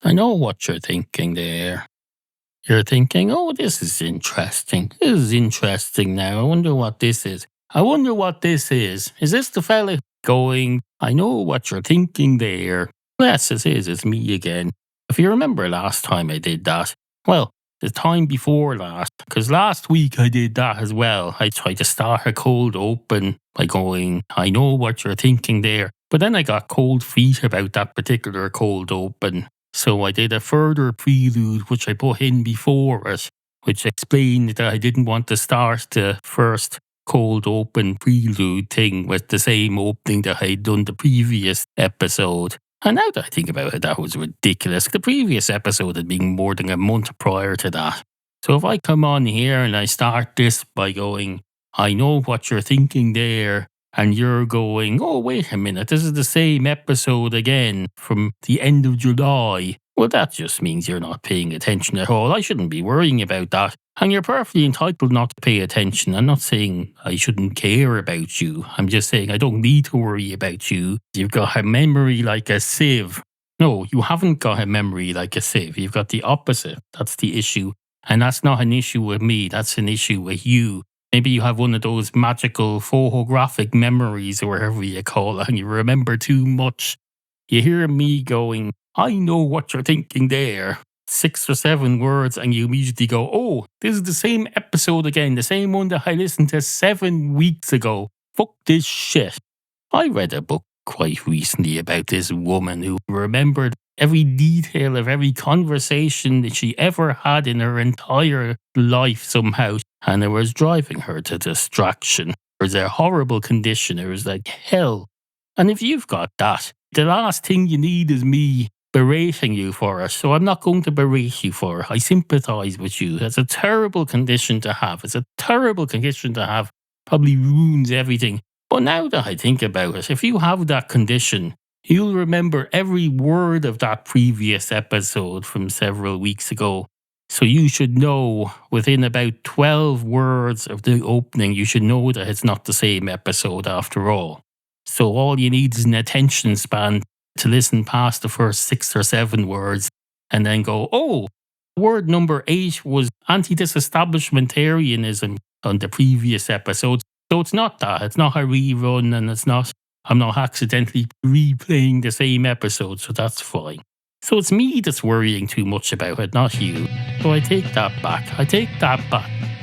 I know what you're thinking there. You're thinking, oh, this is interesting. This is interesting now. I wonder what this is. I wonder what this is. Is this the fella going, I know what you're thinking there? Yes, it is. It's me again. If you remember last time I did that, well, the time before last, because last week I did that as well. I tried to start a cold open by going, I know what you're thinking there. But then I got cold feet about that particular cold open. So I did a further prelude, which I put in before it, which explained that I didn't want to start the first cold open prelude thing with the same opening that I'd done the previous episode. And now that I think about it, that was ridiculous. The previous episode had been more than a month prior to that. So if I come on here and I start this by going, I know what you're thinking there, and you're going, oh, wait a minute, this is the same episode again from the end of July. Well, that just means you're not paying attention at all. I shouldn't be worrying about that. And you're perfectly entitled not to pay attention. I'm not saying I shouldn't care about you. I'm just saying I don't need to worry about you. You've got a memory like a sieve. No, you haven't got a memory like a sieve. You've got the opposite. That's the issue. And that's not an issue with me. That's an issue with you. Maybe you have one of those magical photographic memories or whatever you call it, and you remember too much. You hear me going, I know what you're thinking there. 6 or 7 words, and you immediately go, oh, this is the same episode again, the same one that I listened to 7 weeks ago. Fuck this shit. I read a book quite recently about this woman who remembered every detail of every conversation that she ever had in her entire life somehow, and it was driving her to distraction. It was a horrible condition. It was like hell. And if you've got that, the last thing you need is me berating you for it. So I'm not going to berate you for it. I sympathise with you. That's a terrible condition to have. It's a terrible condition to have. Probably ruins everything. But now that I think about it, if you have that condition, you'll remember every word of that previous episode from several weeks ago. So you should know within about 12 words of the opening, you should know that it's not the same episode after all. So all you need is an attention span to listen past the first 6 or 7 words and then go, oh, word number 8 was anti-disestablishmentarianism on the previous episode. So it's not that. It's not a rerun, and I'm not accidentally replaying the same episode, so that's fine. So it's me that's worrying too much about it, not you. So I take that back.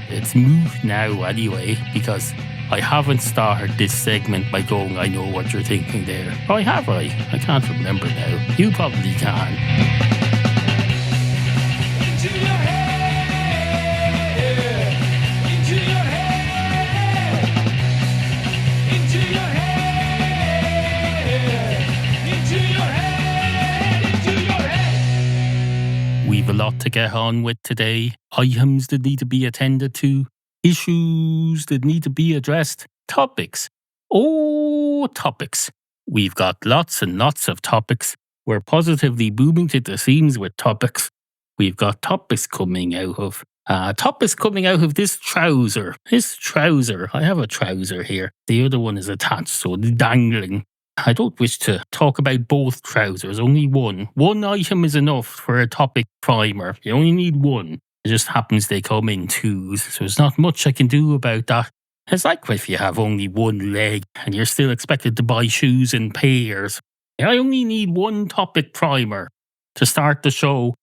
It's moot now anyway, because I haven't started this segment by going, I know what you're thinking there. Or have I? I can't remember now. You probably can. Into your head, into your head, into your head, into your head, into your head. We've a lot to get on with today. Items that need to be attended to. Issues that need to be addressed. Topics. Oh, topics. We've got lots and lots of topics. We're positively booming to the seams with topics. We've got topics coming out of this trouser. This trouser. I have a trouser here. The other one is attached, so it's dangling. I don't wish to talk about both trousers, only one. One item is enough for a topic primer. You only need one. It just happens they come in twos, so there's not much I can do about that. It's like if you have only one leg and you're still expected to buy shoes in pairs. I only need one topic primer to start the show.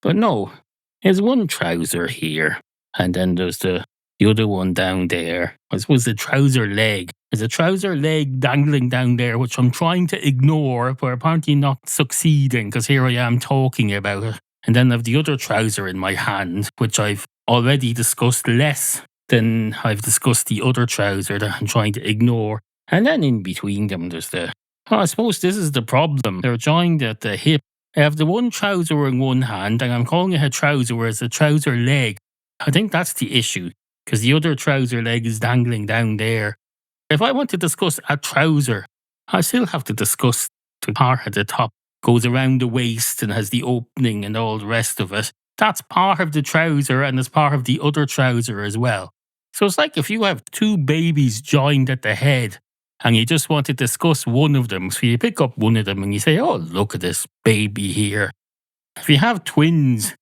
But no, there's one trouser here, and then there's the other one down there. I suppose the trouser leg. There's a trouser leg dangling down there, which I'm trying to ignore, but apparently not succeeding, because here I am talking about it. And then I have the other trouser in my hand, which I've already discussed less than I've discussed the other trouser that I'm trying to ignore. And then in between them, there's I suppose this is the problem. They're joined at the hip. I have the one trouser in one hand, and I'm calling it a trouser, whereas a trouser leg. I think that's the issue, because the other trouser leg is dangling down there. If I want to discuss a trouser, I still have to discuss the part at the top. Goes around the waist and has the opening and all the rest of it. That's part of the trouser and it's part of the other trouser as well. So it's like if you have 2 babies joined at the head and you just want to discuss one of them. So you pick up one of them and you say, oh, look at this baby here. If you have twins,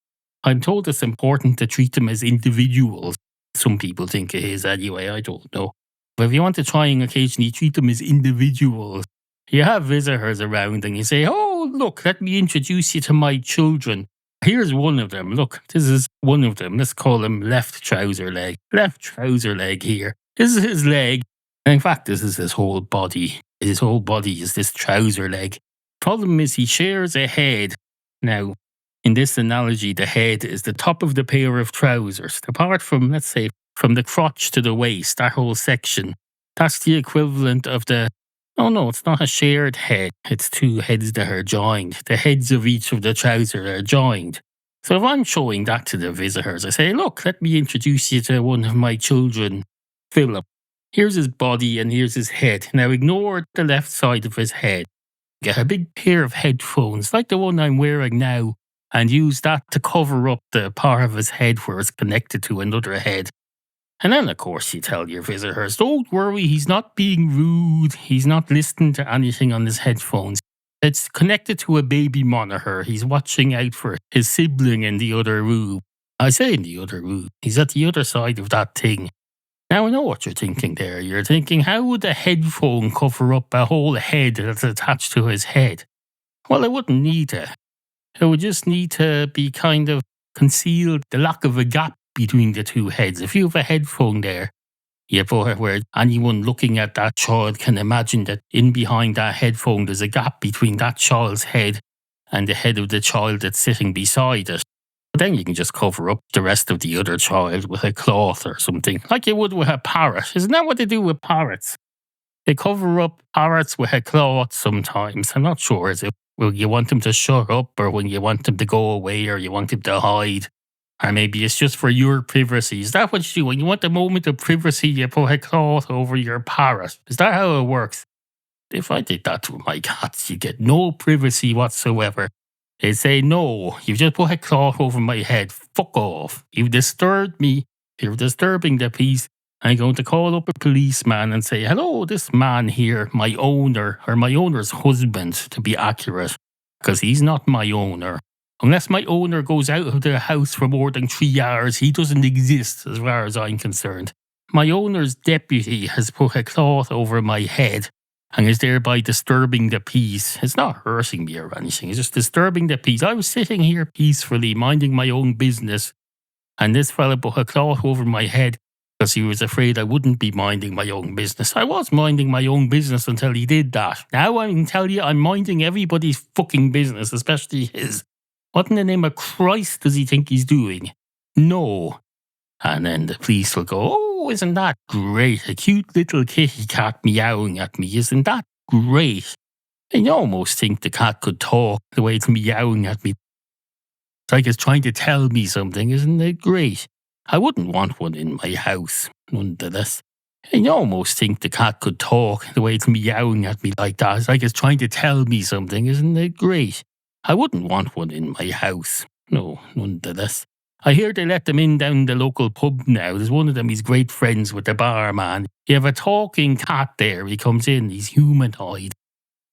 I'm told it's important to treat them as individuals. Some people think it is anyway, I don't know. But if you want to try and occasionally treat them as individuals, you have visitors around and you say, "Oh, look, let me introduce you to my children. Here's one of them. Look, this is one of them. Let's call him left trouser leg. Left trouser leg here. This is his leg. And in fact, this is his whole body. His whole body is this trouser leg. Problem is, he shares a head. Now, in this analogy, the head is the top of the pair of trousers. Apart from, let's say, from the crotch to the waist, that whole section, that's the equivalent of the. Oh no, it's not a shared head. It's two heads that are joined. The heads of each of the trousers are joined. So if I'm showing that to the visitors, I say, "Look, let me introduce you to one of my children, Philip. Here's his body and here's his head. Now ignore the left side of his head. Get a big pair of headphones, like the one I'm wearing now, and use that to cover up the part of his head where it's connected to another head." And then, of course, you tell your visitors, "Don't worry, he's not being rude. He's not listening to anything on his headphones. It's connected to a baby monitor. He's watching out for his sibling in the other room." I say in the other room. He's at the other side of that thing. Now, I know what you're thinking there. You're thinking, how would a headphone cover up a whole head that's attached to his head? Well, it wouldn't need to. It would just need to be kind of concealed, the lack of a gap between the two heads. If you have a headphone there, you put it where anyone looking at that child can imagine that in behind that headphone there's a gap between that child's head and the head of the child that's sitting beside it. But then you can just cover up the rest of the other child with a cloth or something, like you would with a parrot. Isn't that what they do with parrots? They cover up parrots with a cloth sometimes. I'm not sure. Is it, will you want them to shut up, or when you want them to go away, or you want them to hide? Or maybe it's just for your privacy. Is that what you do? When you want a moment of privacy, you put a cloth over your parrot. Is that how it works? If I did that with my cats, you get no privacy whatsoever. They'd say, "No, you've just put a cloth over my head. Fuck off. You've disturbed me. You're disturbing the peace. I'm going to call up a policeman and say, 'Hello, this man here, my owner, or my owner's husband, to be accurate, because he's not my owner. Unless my owner goes out of the house for more than 3 hours, he doesn't exist as far as I'm concerned. My owner's deputy has put a cloth over my head and is thereby disturbing the peace. It's not hurting me or anything, it's just disturbing the peace. I was sitting here peacefully, minding my own business, and this fella put a cloth over my head because he was afraid I wouldn't be minding my own business. I was minding my own business until he did that. Now I can tell you I'm minding everybody's fucking business, especially his. What in the name of Christ does he think he's doing? No." And then the police will go, "Oh, isn't that great? A cute little kitty cat meowing at me. Isn't that great?" And you almost think the cat could talk the way it's meowing at me. It's like it's trying to tell me something. Isn't it great? I wouldn't want one in my house, nonetheless. And you almost think the cat could talk the way it's meowing at me like that. It's like it's trying to tell me something. Isn't it great? I wouldn't want one in my house. No, nonetheless. I hear they let them in down the local pub now. There's one of them, he's great friends with the barman. You have a talking cat there. He comes in, he's humanoid.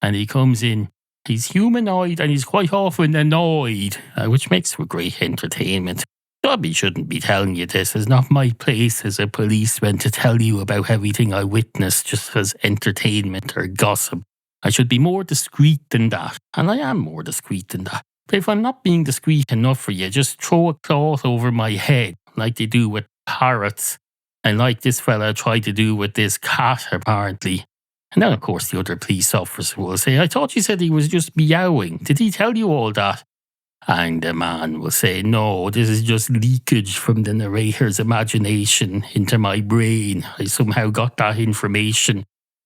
And he comes in, he's humanoid and he's quite often annoyed, which makes for great entertainment. Probably shouldn't be telling you this. It's not my place as a policeman to tell you about everything I witnessed just as entertainment or gossip. I should be more discreet than that, and I am more discreet than that. But if I'm not being discreet enough for you, just throw a cloth over my head, like they do with parrots, and like this fella tried to do with this cat, apparently. And then, of course, the other police officer will say, "I thought you said he was just meowing. Did he tell you all that?" And the man will say, "No, this is just leakage from the narrator's imagination into my brain. I somehow got that information.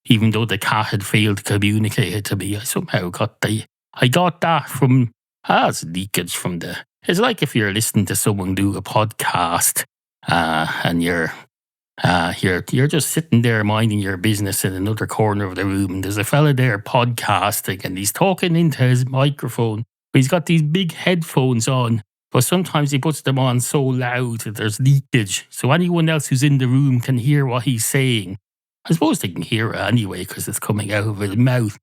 Even though the cat had failed to communicate it to me, I somehow got that from as leakage from the." It's like if you're listening to someone do a podcast, and you're just sitting there minding your business in another corner of the room, and there's a fella there podcasting, and he's talking into his microphone. He's got these big headphones on, but sometimes he puts them on so loud that there's leakage, so anyone else who's in the room can hear what he's saying. I suppose they can hear it anyway because it's coming out of his mouth.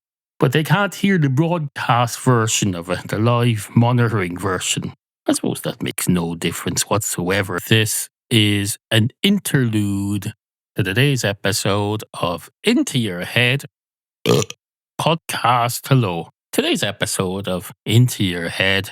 but they can't hear the broadcast version of it, the live monitoring version. I suppose that makes no difference whatsoever. This is an interlude to today's episode of Into Your Head podcast. Hello. Today's episode of Into Your Head,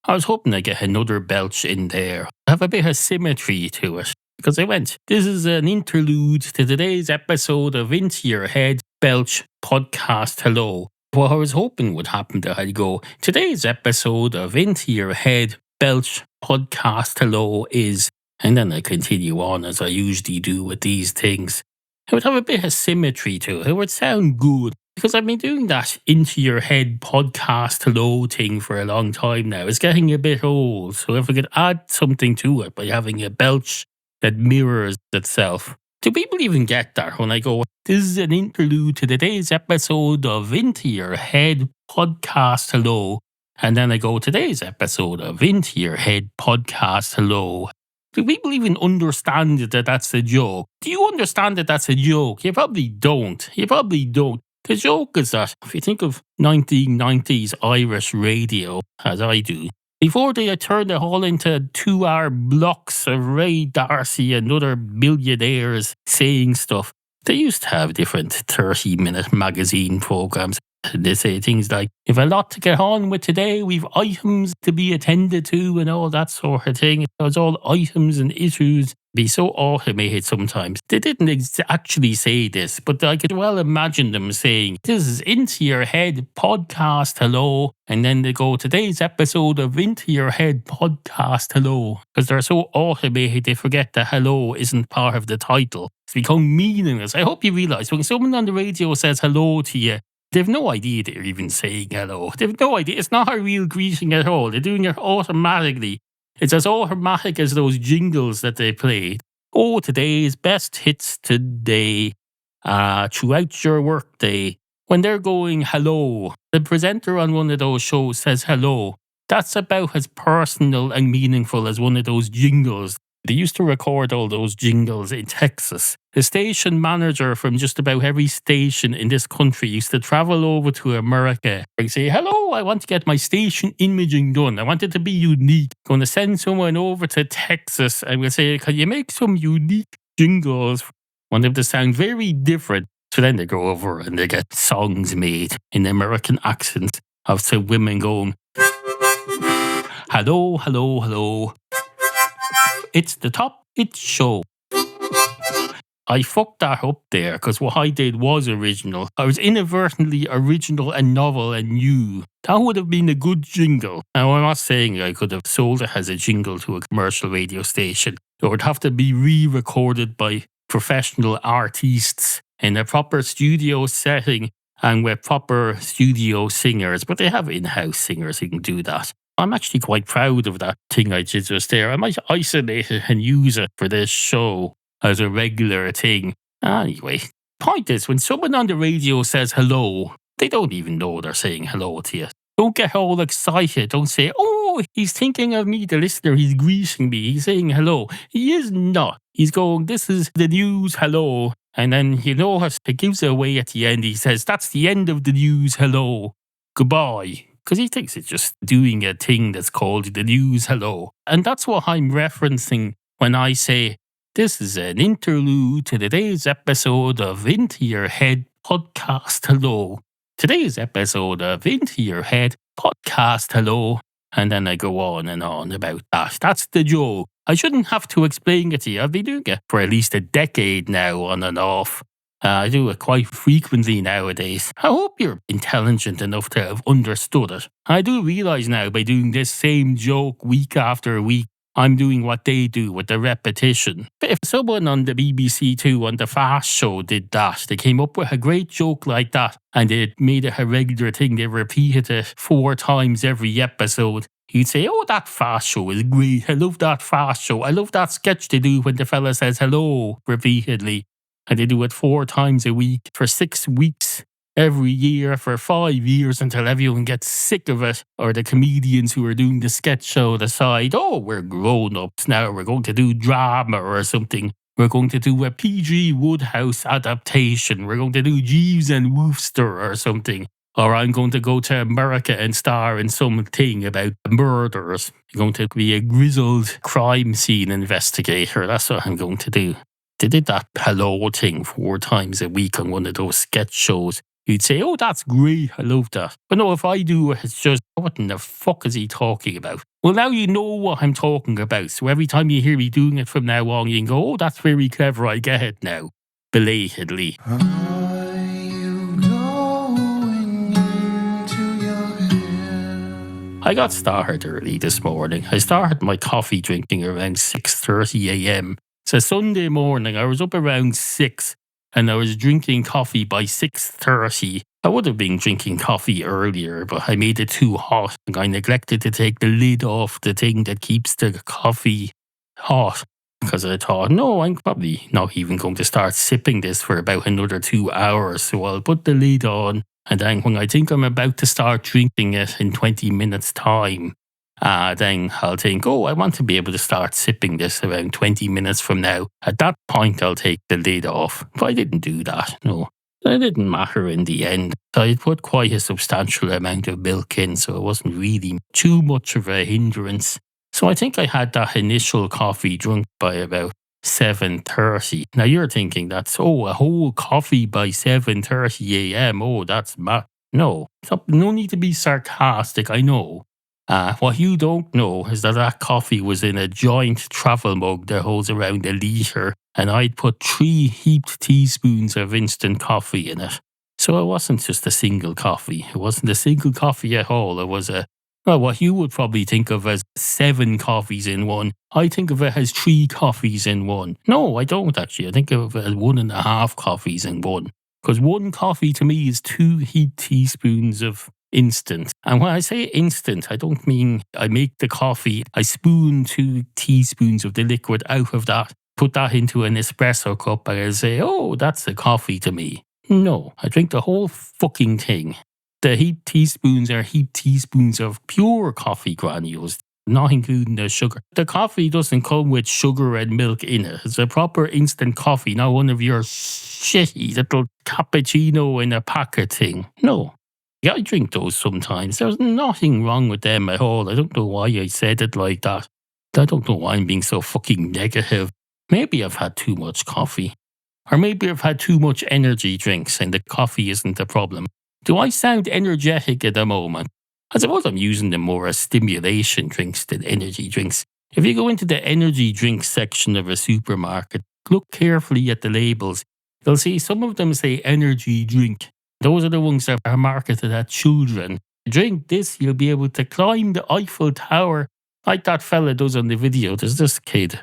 I was hoping to get another belch in there, have a bit of symmetry to it. Because I went, this is an interlude to today's episode of Into Your Head Belch podcast. Hello. What I was hoping would happen to I'd go, today's episode of Into Your Head Belch podcast. Hello is, and then I continue on as I usually do with these things. It would have a bit of symmetry to it. It would sound good. Because I've been doing that Into Your Head podcast hello thing for a long time now. It's getting a bit old. So if I could add something to it by having a belch that mirrors itself. Do people even get that when I go, this is an interlude to today's episode of Into Your Head podcast hello. And then I go, today's episode of Into Your Head podcast hello. Do people even understand that that's a joke? Do you understand that that's a joke? You probably don't. The joke is that if you think of 1990s Irish radio, as I do, before they had turned it all into 2-hour blocks of Ray Darcy and other billionaires saying stuff, they used to have different 30-minute magazine programs. They say things like, "We've a lot to get on with today, we've items to be attended to," and all that sort of thing. It was all items and issues. Be so automated sometimes. They didn't actually say this, but I could well imagine them saying, "This is Into Your Head podcast hello," and then they go, "Today's episode of Into Your Head podcast hello," because they're so automated they forget that hello isn't part of the title. It's become meaningless. I hope you realise when someone on the radio says hello to you, they've no idea they're even saying hello. They've no idea. It's not a real greeting at all. They're doing it automatically. It's as automatic as those jingles that they played. Oh, today's best hits today, throughout your workday. When they're going hello, the presenter on one of those shows says hello. That's about as personal and meaningful as one of those jingles. They used to record all those jingles in Texas. The station manager from just about every station in this country used to travel over to America and say, "Hello, I want to get my station imaging done. I want it to be unique. I'm going to send someone over to Texas and we'll say, can you make some unique jingles? I want them to sound very different." So then they go over and they get songs made in American accents of some women going, "Hello, hello, hello. It's the Top It Show." I fucked that up there because what I did was original. I was inadvertently original and novel and new. That would have been a good jingle. Now, I'm not saying I could have sold it as a jingle to a commercial radio station. It would have to be re-recorded by professional artists in a proper studio setting and with proper studio singers. But they have in-house singers who can do that. I'm actually quite proud of that thing I did just there. I might isolate it and use it for this show as a regular thing. Anyway, point is, when someone on the radio says hello, they don't even know they're saying hello to you. Don't get all excited. Don't say, "Oh, he's thinking of me, the listener. He's greeting me. He's saying hello." He is not. He's going, "This is the news, hello." And then, you know what? It gives it away at the end. He says, "That's the end of the news, hello. Goodbye." Because he thinks it's just doing a thing that's called the news hello. And that's what I'm referencing when I say, this is an interlude to today's episode of Into Your Head podcast hello. Today's episode of Into Your Head podcast hello. And then I go on and on about that. That's the joke. I shouldn't have to explain it to you. I've been doing it for at least a decade now, on and off. I do it quite frequently nowadays. I hope you're intelligent enough to have understood it. I do realise now by doing this same joke week after week, I'm doing what they do with the repetition. But if someone on the BBC Two on the Fast Show did that, they came up with a great joke like that and they made it a regular thing, they repeated it 4 times every episode, you'd say, "Oh, that Fast Show is great. I love that Fast Show. I love that sketch they do when the fella says hello repeatedly." And they do it 4 times a week for 6 weeks every year for 5 years until everyone gets sick of it. Or the comedians who are doing the sketch show decide, "Oh, we're grown-ups now. We're going to do drama or something. We're going to do a PG Woodhouse adaptation. We're going to do Jeeves and Wooster or something." or I'm going to go to America and star in something about murders. I'm going to be a grizzled crime scene investigator. That's what I'm going to do. They did that hello thing 4 times a week on one of those sketch shows. You'd say, oh, that's great, I love that. But no, if I do it, it's just, what in the fuck is he talking about? Well, now you know what I'm talking about. So every time you hear me doing it from now on, you can go, oh, that's very clever, I get it now. Belatedly. I got started early this morning. I started my coffee drinking around 6:30 a.m. So Sunday morning, I was up around 6 and I was drinking coffee by 6:30. I would have been drinking coffee earlier, but I made it too hot and I neglected to take the lid off the thing that keeps the coffee hot. Because I thought, no, I'm probably not even going to start sipping this for about another 2 hours. So I'll put the lid on. And then when I think I'm about to start drinking it in 20 minutes' time, then I'll think, oh, I want to be able to start sipping this around 20 minutes from now. At that point, I'll take the lid off. But I didn't do that, no. It didn't matter in the end. I put quite a substantial amount of milk in, so it wasn't really too much of a hindrance. So I think I had that initial coffee drunk by about 7:30. Now you're thinking that's, oh, a whole coffee by 7:30 a.m. Oh, that's no. No need to be sarcastic, I know. What you don't know is that coffee was in a giant travel mug that holds around a litre, and I'd put 3 heaped teaspoons of instant coffee in it. So it wasn't just a single coffee. It wasn't a single coffee at all. It was what you would probably think of as 7 coffees in one. I think of it as 3 coffees in one. No, I don't actually. I think of it as 1.5 coffees in one. Because 1 coffee to me is 2 heaped teaspoons of instant. And when I say instant, I don't mean I make the coffee, I spoon 2 teaspoons of the liquid out of that, put that into an espresso cup, and I say, oh, that's a coffee to me. No, I drink the whole fucking thing. The heaped teaspoons are heaped teaspoons of pure coffee granules, not including the sugar. The coffee doesn't come with sugar and milk in it. It's a proper instant coffee, not one of your shitty little cappuccino in a packet thing. No. Yeah, I drink those sometimes. There's nothing wrong with them at all. I don't know why I said it like that. I don't know why I'm being so fucking negative. Maybe I've had too much coffee. Or maybe I've had too much energy drinks and the coffee isn't the problem. Do I sound energetic at the moment? I suppose I'm using them more as stimulation drinks than energy drinks. If you go into the energy drinks section of a supermarket, look carefully at the labels. You'll see some of them say energy drink. Those are the ones that are marketed at children. Drink this, you'll be able to climb the Eiffel Tower like that fella does on the video. There's this kid.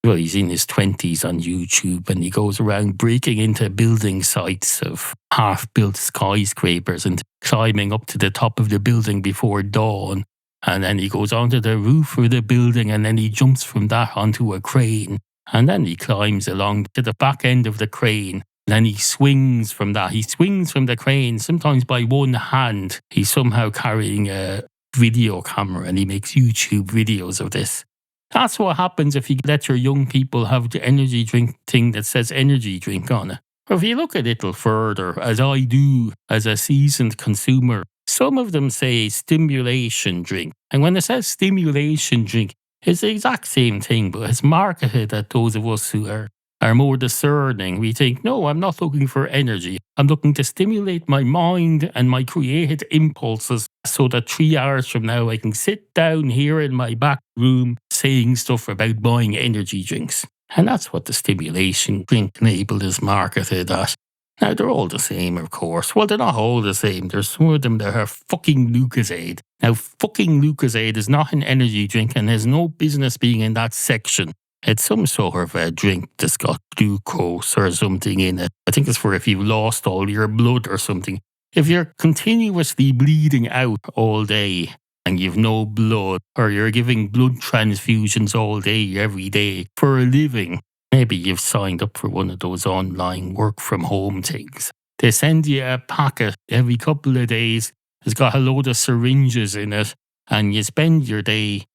Well, he's in his 20s on YouTube and he goes around breaking into building sites of half-built skyscrapers and climbing up to the top of the building before dawn. And then he goes onto the roof of the building and then he jumps from that onto a crane. And then he climbs along to the back end of the crane. Then he swings from that. He swings from the crane, sometimes by one hand. He's somehow carrying a video camera and he makes YouTube videos of this. That's what happens if you let your young people have the energy drink thing that says energy drink on it. Or if you look a little further, as I do as a seasoned consumer, some of them say stimulation drink. And when it says stimulation drink, it's the exact same thing, but it's marketed at those of us who are more discerning. We think, no, I'm not looking for energy. I'm looking to stimulate my mind and my creative impulses so that 3 hours from now I can sit down here in my back room saying stuff about buying energy drinks. And that's what the stimulation drink label is marketed at. Now, they're all the same, of course. Well, they're not all the same. There's some of them that are fucking Lucozade. Now, fucking Lucozade is not an energy drink and has no business being in that section. It's some sort of a drink that's got glucose or something in it. I think it's for if you've lost all your blood or something. If you're continuously bleeding out all day and you've no blood, or you're giving blood transfusions all day, every day, for a living, maybe you've signed up for one of those online work from home things. They send you a packet every couple of days. It's got a load of syringes in it, and you spend your day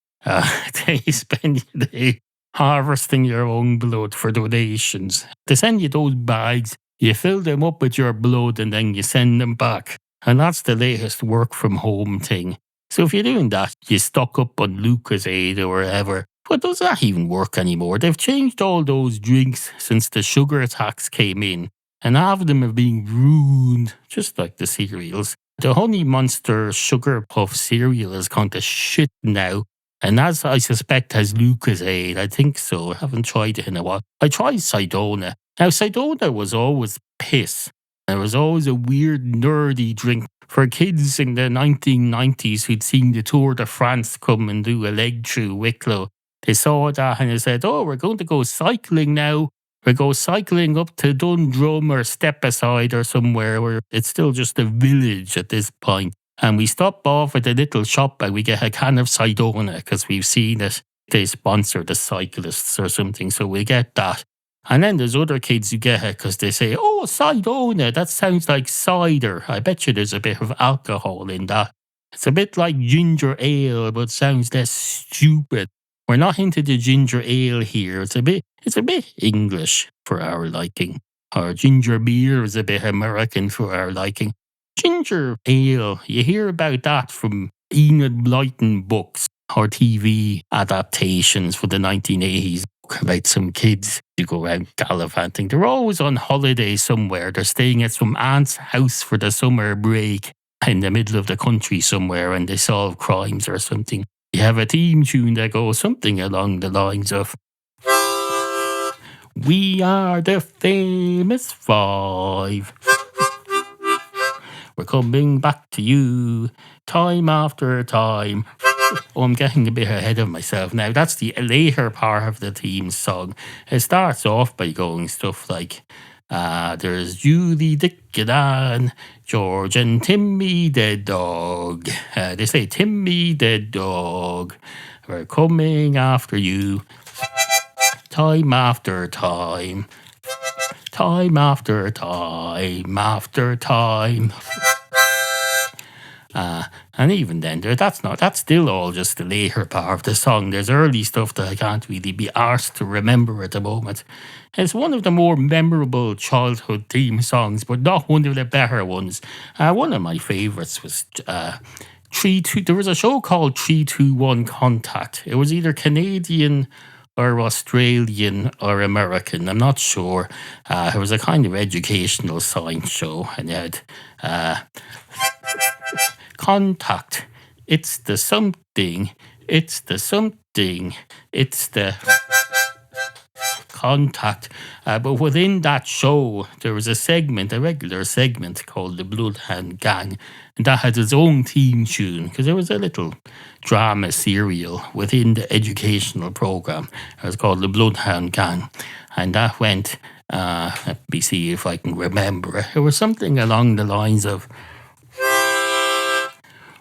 harvesting your own blood for donations. They send you those bags, you fill them up with your blood and then you send them back. And that's the latest work from home thing. So if you're doing that, you stock up on Lucas Aid or wherever. But does that even work anymore? They've changed all those drinks since the sugar tax came in. And half of them are being ruined, just like the cereals. The Honey Monster Sugar Puff cereal is kind of shit now. And as I suspect has Lucas Aid, I think so. I haven't tried it in a while. I tried Sidona. Now, Sidona was always piss. There was always a weird, nerdy drink for kids in the 1990s who'd seen the Tour de France come and do a leg through Wicklow. They saw that and they said, oh, we're going to go cycling now. We go cycling up to Dundrum or Stepaside or somewhere where it's still just a village at this point. And we stop off at a little shop and we get a can of Sidona because we've seen it. They sponsor the cyclists or something, so we get that. And then there's other kids who get it because they say, oh, Sidona, that sounds like cider. I bet you there's a bit of alcohol in that. It's a bit like ginger ale, but sounds less stupid. We're not into the ginger ale here. It's a bit English for our liking. Or ginger beer is a bit American for our liking. Ginger ale, you hear about that from Enid Blyton books or TV adaptations for the 1980s about some kids who go out gallivanting. They're always on holiday somewhere. They're staying at some aunt's house for the summer break in the middle of the country somewhere and they solve crimes or something. You have a theme tune that goes something along the lines of we are the famous five. We're coming back to you time after time. Oh, I'm getting a bit ahead of myself now. That's the later part of the theme song. It starts off by going stuff like, there's Julie, Dick and Ann, George and Timmy the dog. They say, Timmy the dog, we're coming after you. Time after time. Time after time after time. And even then, that's still all just the later part of the song. There's early stuff that I can't really be arsed to remember at the moment. It's one of the more memorable childhood theme songs, but not one of the better ones. One of my favourites was 3-2. There was a show called 3-2-1 Contact. It was either Canadian or Australian or American, I'm not sure. It was a kind of educational science show, and it had contact. It's the something. It's the something. It's the contact. But within that show, there was a regular segment called the Bloodhound Gang, and that had its own theme tune because there was a little drama serial within the educational program. It was called the Bloodhound Gang, and that went. Let me see if I can remember it. It was something along the lines of,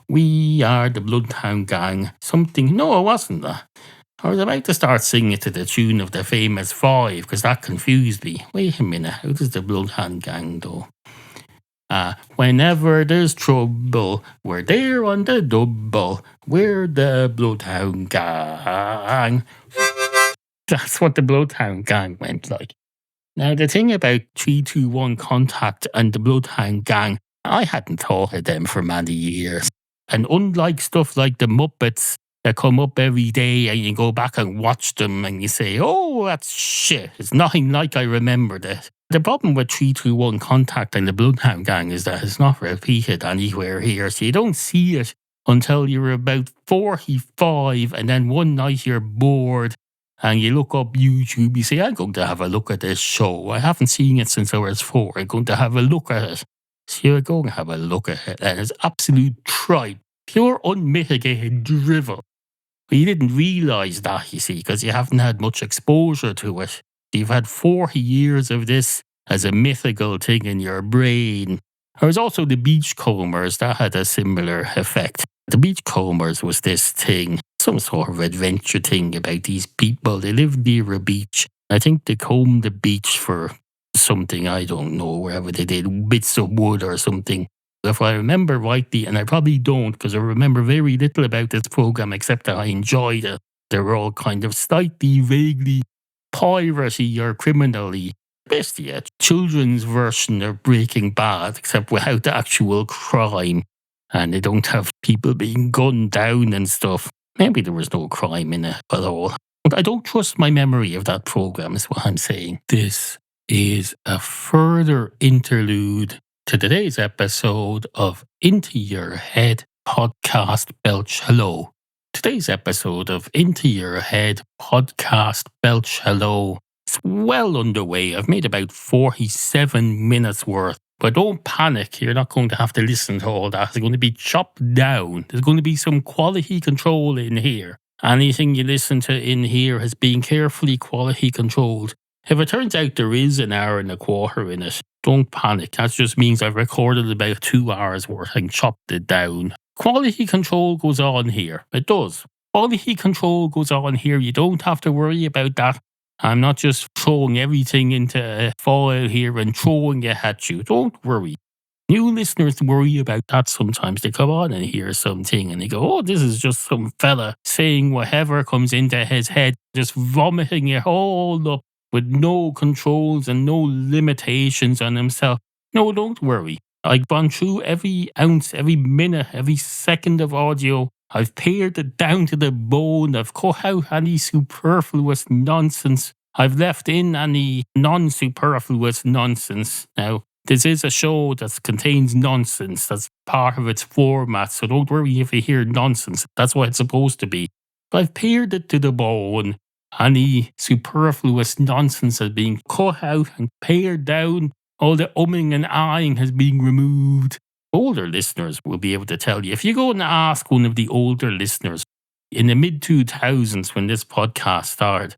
we are the Bloodhound Gang. Something. No, it wasn't that. I was about to start singing it to the tune of the famous Five because that confused me. Wait a minute. How does the Bloodhound Gang go? Whenever there's trouble, we're there on the double. We're the Bloodhound Gang. That's what the Bloodhound Gang went like. Now, the thing about 3-2-1 Contact and the Bloodhound Gang, I hadn't thought of them for many years. And unlike stuff like the Muppets that come up every day and you go back and watch them and you say, oh, that's shit. It's nothing like I remembered it. The problem with 3-2-1 Contact and the Bloodhound Gang is that it's not repeated anywhere here. So you don't see it until you're about 45 and then one night you're bored and you look up YouTube, you say, I'm going to have a look at this show. I haven't seen it since I was 4. I'm going to have a look at it. So you go and have a look at it, and it's absolute tripe, pure unmitigated drivel. But you didn't realise that, you see, because you haven't had much exposure to it. You've had 40 years of this as a mythical thing in your brain. There was also the Beachcombers, that had a similar effect. The Beachcombers was this thing, some sort of adventure thing about these people. They lived near a beach. I think they combed the beach for something, I don't know, wherever they did, bits of wood or something. If I remember rightly, and I probably don't because I remember very little about this program except that I enjoyed it, they were all kind of slightly, vaguely piratey or criminally basically a children's version of Breaking Bad, except without the actual crime. And they don't have people being gunned down and stuff. Maybe there was no crime in it at all. But I don't trust my memory of that program, is what I'm saying. This is a further interlude to today's episode of Into Your Head Podcast Belch Hello. Today's episode of Into Your Head Podcast Belch Hello is well underway. I've made about 47 minutes worth. But don't panic, you're not going to have to listen to all that. It's going to be chopped down. There's going to be some quality control in here. Anything you listen to in here has been carefully quality controlled. If it turns out there is an hour and a quarter in it, don't panic. That just means I've recorded about 2 hours worth and chopped it down. Quality control goes on here. It does. Quality control goes on here. You don't have to worry about that. I'm not just throwing everything into a file here and throwing it at you. Don't worry. New listeners worry about that sometimes. They come on and hear something and they go, oh, this is just some fella saying whatever comes into his head, just vomiting it all up with no controls and no limitations on himself. No, don't worry. I've gone through every ounce, every minute, every second of audio. I've pared it down to the bone. I've cut out any superfluous nonsense. I've left in any non-superfluous nonsense. Now, this is a show that contains nonsense. That's part of its format. So don't worry if you hear nonsense. That's what it's supposed to be. But I've pared it to the bone. Any superfluous nonsense has been cut out and pared down. All the umming and ahhing has been removed. Older listeners will be able to tell you. If you go and ask one of the older listeners in the mid-2000s when this podcast started,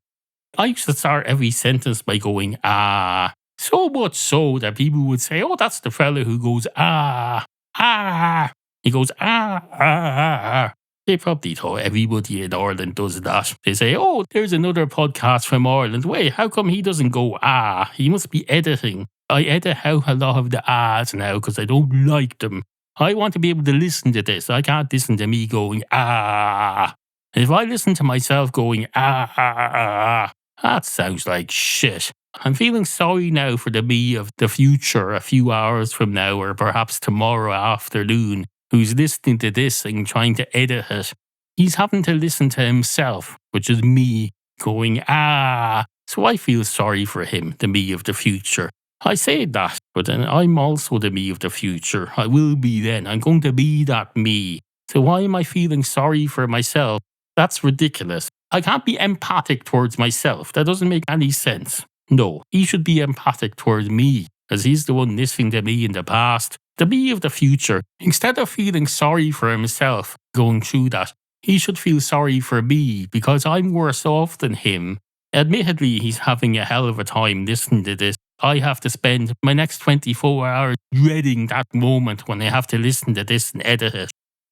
I used to start every sentence by going, ah. So much so that people would say, oh, that's the fella who goes, ah, ah. He goes, ah, ah, ah, ah. They probably thought everybody in Ireland does that. They say, oh, there's another podcast from Ireland. Wait, how come he doesn't go, ah? He must be editing. I edit out a lot of the ahs now because I don't like them. I want to be able to listen to this. I can't listen to me going, ah. And if I listen to myself going, ah, ah, ah, ah, that sounds like shit. I'm feeling sorry now for the me of the future a few hours from now or perhaps tomorrow afternoon who's listening to this and trying to edit it. He's having to listen to himself, which is me going, ah. So I feel sorry for him, the me of the future. I say that, but then I'm also the me of the future. I will be then. I'm going to be that me. So why am I feeling sorry for myself? That's ridiculous. I can't be empathic towards myself. That doesn't make any sense. No, he should be empathic towards me, as he's the one listening to me in the past, the me of the future. Instead of feeling sorry for himself going through that, he should feel sorry for me because I'm worse off than him. Admittedly, he's having a hell of a time listening to this. I have to spend my next 24 hours dreading that moment when I have to listen to this and edit it.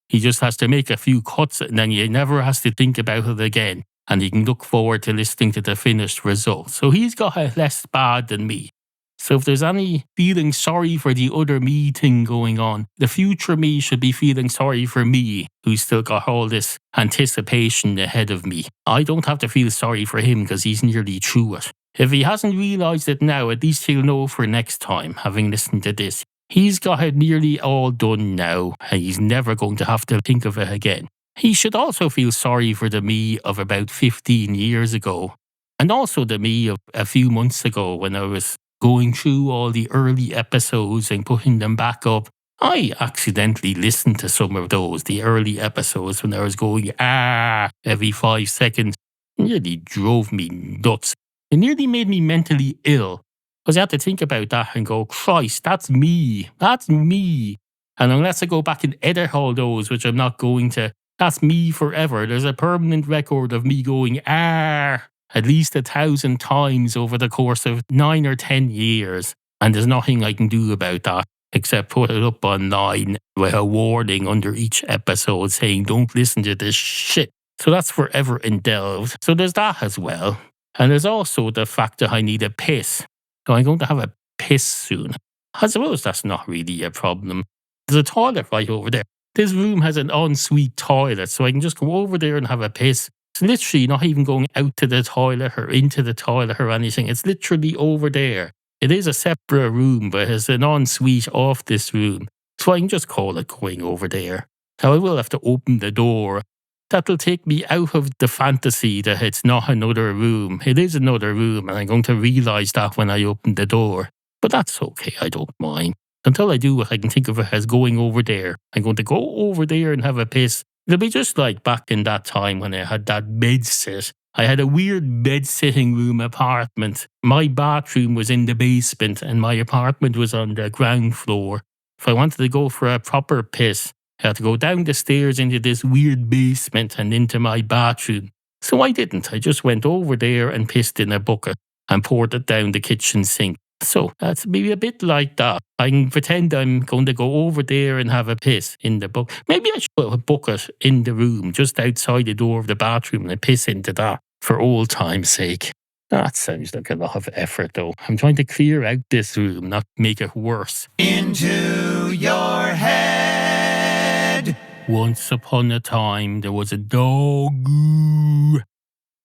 He just has to make a few cuts and then he never has to think about it again. And he can look forward to listening to the finished result. So he's got it less bad than me. So if there's any feeling sorry for the other me thing going on, the future me should be feeling sorry for me, who's still got all this anticipation ahead of me. I don't have to feel sorry for him because he's nearly through it. If he hasn't realised it now, at least he'll know for next time, having listened to this. He's got it nearly all done now, and he's never going to have to think of it again. He should also feel sorry for the me of about 15 years ago, and also the me of a few months ago when I was going through all the early episodes and putting them back up. I accidentally listened to some of those, the early episodes, when I was going, every 5 seconds. It nearly drove me nuts. It nearly made me mentally ill. Because I had to think about that and go, Christ, that's me. That's me. And unless I go back and edit all those, which I'm not going to, that's me forever. There's a permanent record of me going, at least 1,000 times over the course of 9 or 10 years. And there's nothing I can do about that except put it up online with a warning under each episode saying, don't listen to this shit. So that's forever indelved. So there's that as well. And there's also the fact that I need a piss. So I'm going to have a piss soon. I suppose that's not really a problem. There's a toilet right over there. This room has an ensuite toilet, so I can just go over there and have a piss. It's literally not even going out to the toilet or into the toilet or anything. It's literally over there. It is a separate room, but it's an ensuite off this room. So I can just call it going over there. Now I will have to open the door. That'll take me out of the fantasy that it's not another room. It is another room, and I'm going to realise that when I open the door. But that's okay, I don't mind. Until I do it, I can think of it as going over there. I'm going to go over there and have a piss. It'll be just like back in that time when I had that bed sit. I had a weird bed sitting room apartment. My bathroom was in the basement and my apartment was on the ground floor. If I wanted to go for a proper piss, I had to go down the stairs into this weird basement and into my bathroom. So I didn't. I just went over there and pissed in a bucket and poured it down the kitchen sink. So that's maybe a bit like that. I can pretend I'm going to go over there and have a piss in the bucket. Maybe I should put a bucket in the room just outside the door of the bathroom and I piss into that for old time's sake. That sounds like a lot of effort though. I'm trying to clear out this room, not make it worse. Into your head. Once upon a time, there was a dog.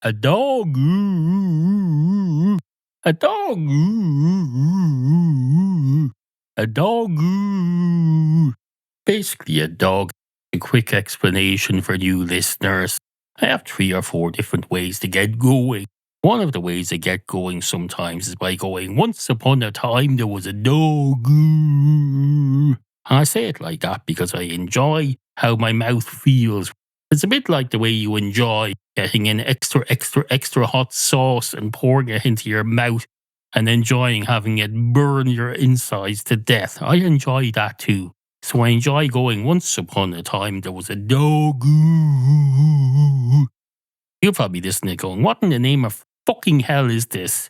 A dog. A dog. A dog. Basically, a dog. A quick explanation for new listeners. I have 3 or 4 different ways to get going. One of the ways I get going sometimes is by going, once upon a time there was a dog. And I say it like that because I enjoy how my mouth feels. It's a bit like the way you enjoy getting an extra hot sauce and pouring it into your mouth and enjoying having it burn your insides to death. I enjoy that too. So I enjoy going, once upon a time there was a dog. You're probably listening going, what in the name of fucking hell is this?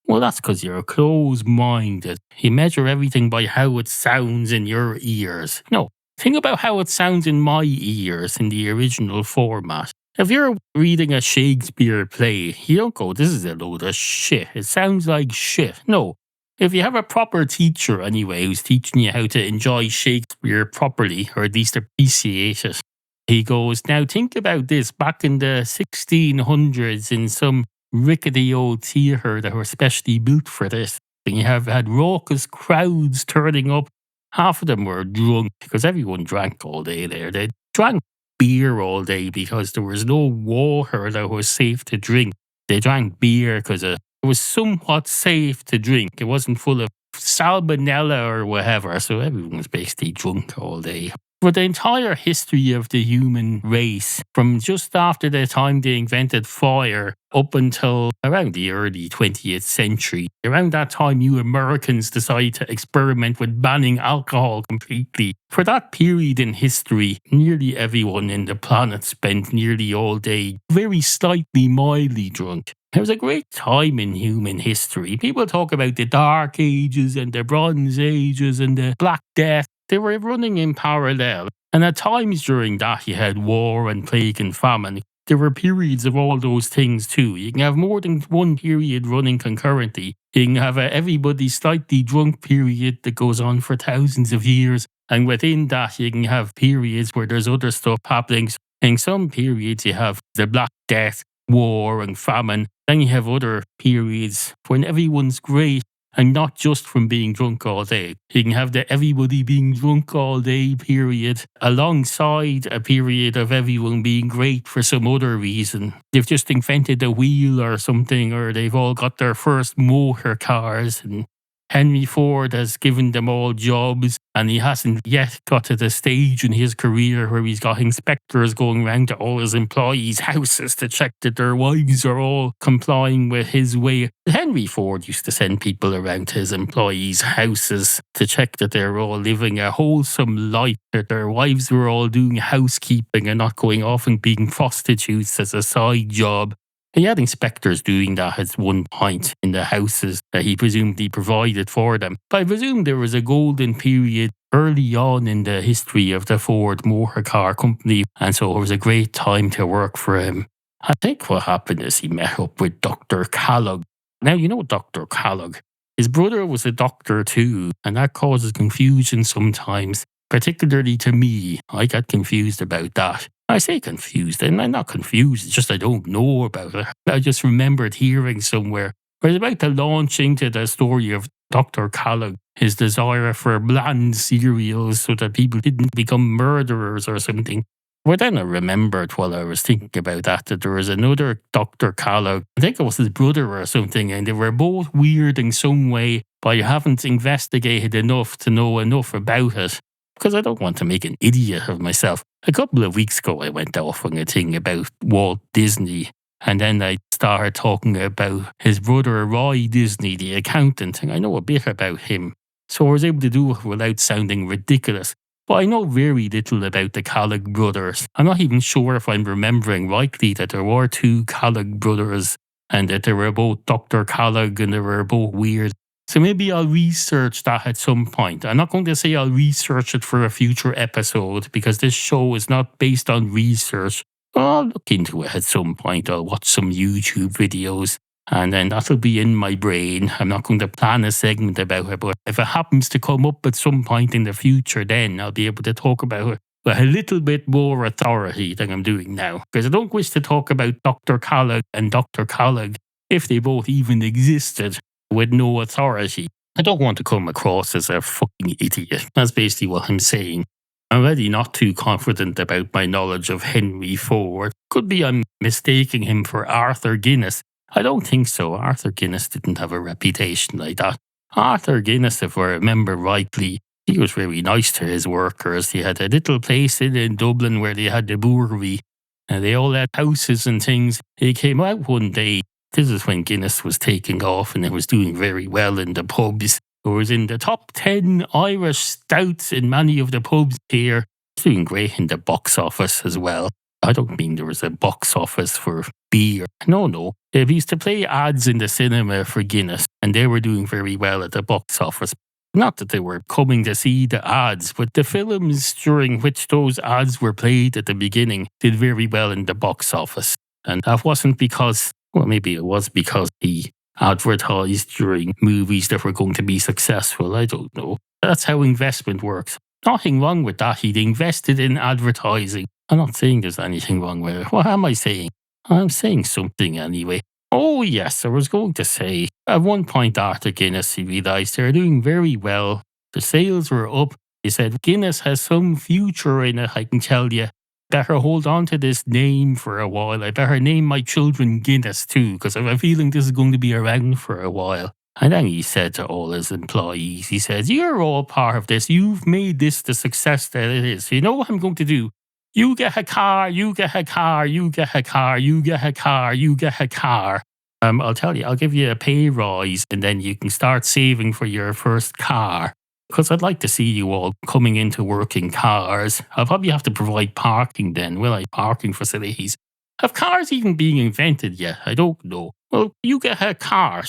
Well, that's because you're close-minded. You measure everything by how it sounds in your ears. No, think about how it sounds in my ears in the original format. If you're reading a Shakespeare play, you don't go, this is a load of shit. It sounds like shit. No. If you have a proper teacher anyway who's teaching you how to enjoy Shakespeare properly, or at least appreciate it, he goes, now think about this, back in the 1600s in some rickety old theatre that were specially built for this. And you have had raucous crowds turning up. Half of them were drunk because everyone drank all day there. They drank beer all day because there was no water that was safe to drink. They drank beer because it was somewhat safe to drink. It wasn't full of salmonella or whatever, so everyone was basically drunk all day. For the entire history of the human race, from just after the time they invented fire up until around the early 20th century, around that time you Americans decided to experiment with banning alcohol completely. For that period in history, nearly everyone in the planet spent nearly all day very slightly mildly drunk. It was a great time in human history. People talk about the Dark Ages and the Bronze Ages and the Black Death. They were running in parallel. And at times during that, you had war and plague and famine. There were periods of all those things too. You can have more than one period running concurrently. You can have a everybody slightly drunk period that goes on for thousands of years. And within that, you can have periods where there's other stuff happening. In some periods, you have the Black Death, war and famine. Then you have other periods when everyone's great. And not just from being drunk all day. You can have the everybody being drunk all day period alongside a period of everyone being great for some other reason. They've just invented a wheel or something, or they've all got their first motor cars, and Henry Ford has given them all jobs, and he hasn't yet got to the stage in his career where he's got inspectors going around to all his employees' houses to check that their wives are all complying with his way. Henry Ford used to send people around to his employees' houses to check that they're all living a wholesome life, that their wives were all doing housekeeping and not going off and being prostitutes as a side job. He had inspectors doing that at one point in the houses that he presumably provided for them. But I presume there was a golden period early on in the history of the Ford Motor Car Company, and so it was a great time to work for him. I think what happened is he met up with Dr. Kellogg. Now, you know Dr. Kellogg. His brother was a doctor too, and that causes confusion sometimes, particularly to me. I got confused about that. I say confused, and I'm not confused, it's just I don't know about it. I just remembered hearing somewhere where it's about to launch into the story of Dr. Kellogg, his desire for bland cereals so that people didn't become murderers or something. But then I remembered while I was thinking about that there was another Dr. Kellogg, I think it was his brother or something, and they were both weird in some way, but I haven't investigated enough to know enough about it because I don't want to make an idiot of myself. A couple of weeks ago, I went off on a thing about Walt Disney, and then I started talking about his brother Roy Disney, the accountant, and I know a bit about him. So I was able to do it without sounding ridiculous. But I know very little about the Kellogg brothers. I'm not even sure if I'm remembering rightly that there were two Kellogg brothers and that they were both Dr. Kellogg and they were both weird. So maybe I'll research that at some point. I'm not going to say I'll research it for a future episode because this show is not based on research. I'll look into it at some point. I'll watch some YouTube videos and then that'll be in my brain. I'm not going to plan a segment about it, but if it happens to come up at some point in the future, then I'll be able to talk about it with a little bit more authority than I'm doing now. Because I don't wish to talk about Dr. Kellogg and Dr. Kellogg, if they both even existed, with no authority. I don't want to come across as a fucking idiot. That's basically what I'm saying. I'm already not too confident about my knowledge of Henry Ford. Could be I'm mistaking him for Arthur Guinness. I don't think so. Arthur Guinness didn't have a reputation like that. Arthur Guinness, if I remember rightly, he was very nice to his workers. He had a little place in Dublin where they had the brewery, and they all had houses and things. He came out one day. This is when Guinness was taking off and it was doing very well in the pubs. It was in the top 10 Irish stouts in many of the pubs here. It's doing great in the box office as well. I don't mean there was a box office for beer. No. They used to play ads in the cinema for Guinness and they were doing very well at the box office. Not that they were coming to see the ads, but the films during which those ads were played at the beginning did very well in the box office. And that wasn't because, well, maybe it was because he advertised during movies that were going to be successful. I don't know. That's how investment works. Nothing wrong with that. He'd invested in advertising. I'm not saying there's anything wrong with it. What am I saying? I'm saying something anyway. Oh yes, I was going to say, at one point Arthur Guinness, he realised they're doing very well. The sales were up. He said, Guinness has some future in it, I can tell you. Better hold on to this name for a while. I better name my children Guinness too, because I have a feeling this is going to be around for a while. And then he said to all his employees, he says, you're all part of this. You've made this the success that it is. You know what I'm going to do? You get a car, you get a car, you get a car, you get a car, you get a car. I'll tell you, I'll give you a pay rise and then you can start saving for your first car. Because I'd like to see you all coming into work in cars. I'll probably have to provide parking then, will I? Parking facilities. Have cars even being invented yet? I don't know. Well, you get a car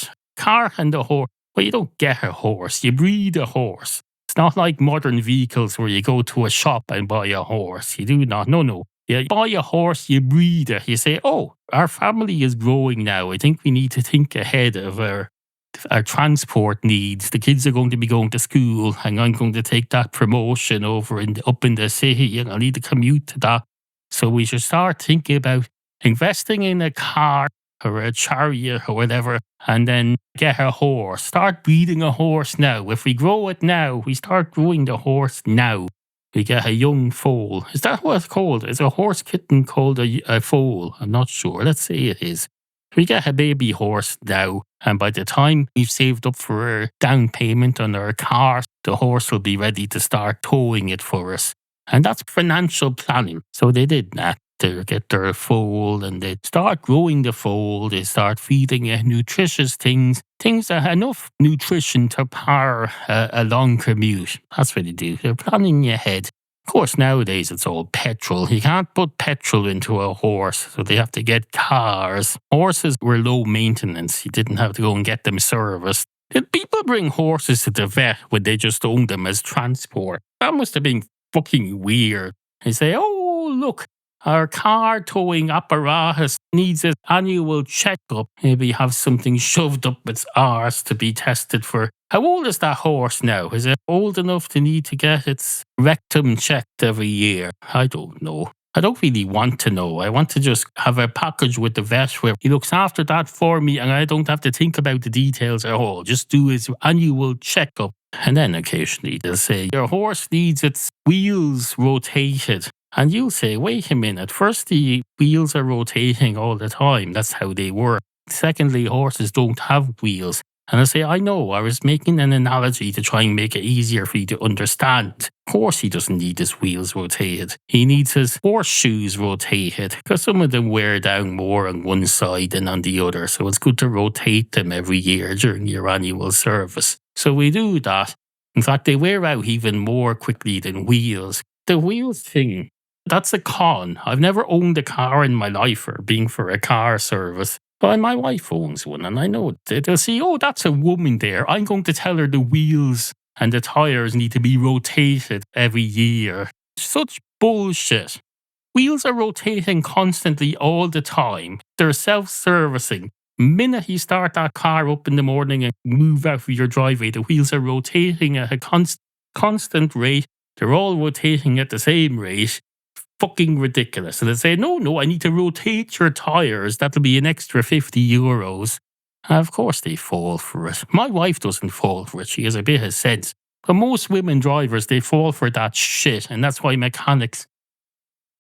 and a horse. Well, you don't get a horse, you breed a horse. It's not like modern vehicles where you go to a shop and buy a horse. You do not. No. You buy a horse, you breed it. You say, oh, our family is growing now. I think we need to think ahead of our transport needs. The kids are going to be going to school and I'm going to take that promotion over up in the city and I need to commute to that. So we should start thinking about investing in a car or a chariot or whatever and then get a horse. Start breeding a horse now. If we grow it now, we start growing the horse now. We get a young foal. Is that what it's called? Is a horse kitten called a foal? I'm not sure. Let's say it is. We get a baby horse now, and by the time we've saved up for a down payment on our car, the horse will be ready to start towing it for us. And that's financial planning. So they did that. They get their foal and they start growing the foal. They start feeding it nutritious things that have enough nutrition to power a long commute. That's what they do. They're planning ahead. Of course, nowadays it's all petrol. You can't put petrol into a horse, so they have to get cars. Horses were low maintenance. You didn't have to go and get them serviced. Did people bring horses to the vet when they just owned them as transport? That must have been fucking weird. They say, oh, look, our car towing apparatus needs an annual checkup. Maybe have something shoved up its arse to be tested for. How old is that horse now? Is it old enough to need to get its rectum checked every year? I don't know. I don't really want to know. I want to just have a package with the vet where he looks after that for me and I don't have to think about the details at all. Just do his annual checkup. And then occasionally they'll say, your horse needs its wheels rotated. And you'll say, wait a minute, first the wheels are rotating all the time. That's how they work. Secondly, horses don't have wheels. And I say, I know, I was making an analogy to try and make it easier for you to understand. Of course he doesn't need his wheels rotated. He needs his horseshoes rotated because some of them wear down more on one side than on the other. So it's good to rotate them every year during your annual service. So we do that. In fact, they wear out even more quickly than wheels. The wheels thing, that's a con. I've never owned a car in my life or been for a car service. But my wife owns one, and I know they'll see, oh, that's a woman there. I'm going to tell her the wheels and the tyres need to be rotated every year. Such bullshit. Wheels are rotating constantly all the time. They're self-servicing. Minute you start that car up in the morning and move out of your driveway, the wheels are rotating at a constant rate. They're all rotating at the same rate. Fucking ridiculous. And they say, no, I need to rotate your tyres. That'll be an extra €50. And of course they fall for it. My wife doesn't fall for it. She has a bit of sense. But most women drivers, they fall for that shit. And that's why mechanics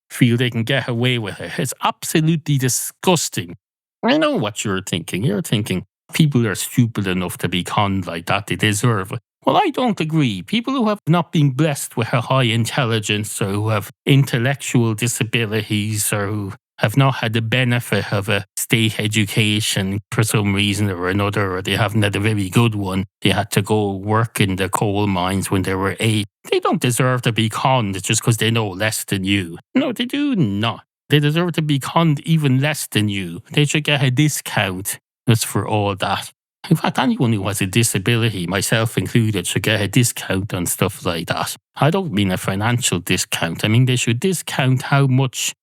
feel they can get away with it. It's absolutely disgusting. I know what you're thinking. You're thinking people are stupid enough to be conned like that. They deserve it. Well, I don't agree. People who have not been blessed with a high intelligence or who have intellectual disabilities or who have not had the benefit of a state education for some reason or another, or they haven't had a very good one, they had to go work in the coal mines when they were 8. They don't deserve to be conned just because they know less than you. No, they do not. They deserve to be conned even less than you. They should get a discount just for all that. In fact, anyone who has a disability, myself included, should get a discount on stuff like that. I don't mean a financial discount. I mean, they should discount how much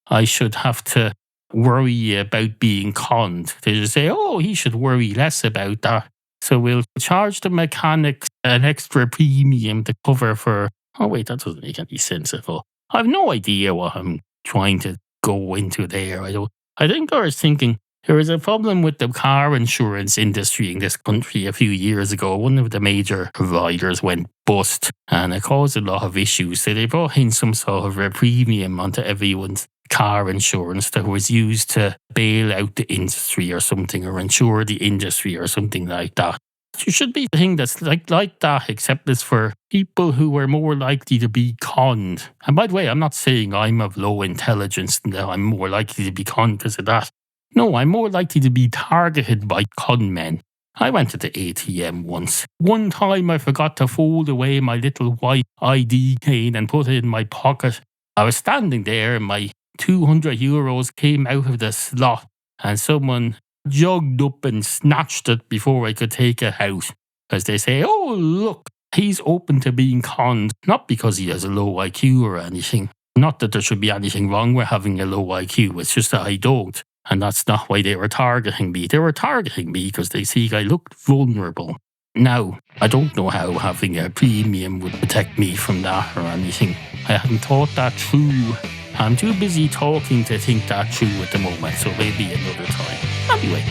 I should have to worry about being conned. They should say, oh, he should worry less about that. So we'll charge the mechanics an extra premium to cover for... Oh, wait, that doesn't make any sense at all. I have no idea what I'm trying to go into there. I think I was thinking... There was a problem with the car insurance industry in this country a few years ago. One of the major providers went bust and it caused a lot of issues. So they brought in some sort of a premium onto everyone's car insurance that was used to bail out the industry or something, or insure the industry or something like that. It should be a thing that's like that, except it's for people who are more likely to be conned. And by the way, I'm not saying I'm of low intelligence and that I'm more likely to be conned because of that. No, I'm more likely to be targeted by con men. I went to the ATM once. One time I forgot to fold away my little white ID cane and put it in my pocket. I was standing there and my €200 came out of the slot and someone jogged up and snatched it before I could take it out. Because they say, oh, look, he's open to being conned. Not because he has a low IQ or anything. Not that there should be anything wrong with having a low IQ. It's just that I don't. And that's not why they were targeting me. They were targeting me because they see I looked vulnerable. Now, I don't know how having a premium would protect me from that or anything. I hadn't thought that through. I'm too busy talking to think that through at the moment, so maybe another time. Anyway,